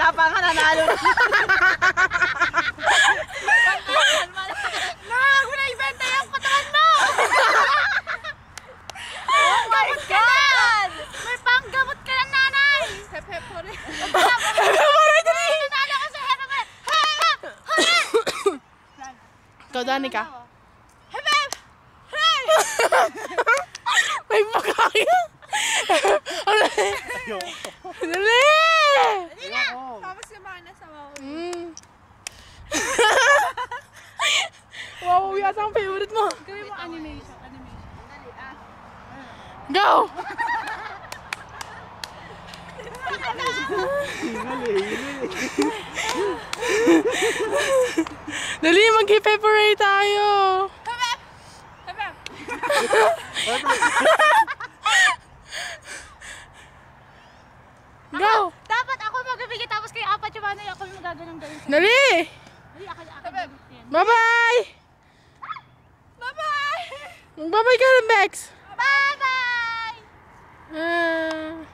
Wala pa nga nanalo. Huwag mo na ibenta yung katawan mo! Oh my God! May panggamot ka ng nanay! Hep-hep po rin. Nanalo ka sa hep-hep! Hep-hep! Ikaw, Danica. Hep-hep! Hey! May pakaya! Dali! Dali na! Tapos yung na sa wow. Wow, yata ang favorite mo. Gawin mo animation. Dali, Go! Dali, mag-evaporate tayo. Hep-hep! Hep-hep! Go! Dapat ako magbibigay tapos kayo apat yung ano ako yung magaganong gawin sa. Dali! Dali, ako. Bye-bye! Bye-bye! Bye-bye ka rin, Bex! Bye-bye! Ah.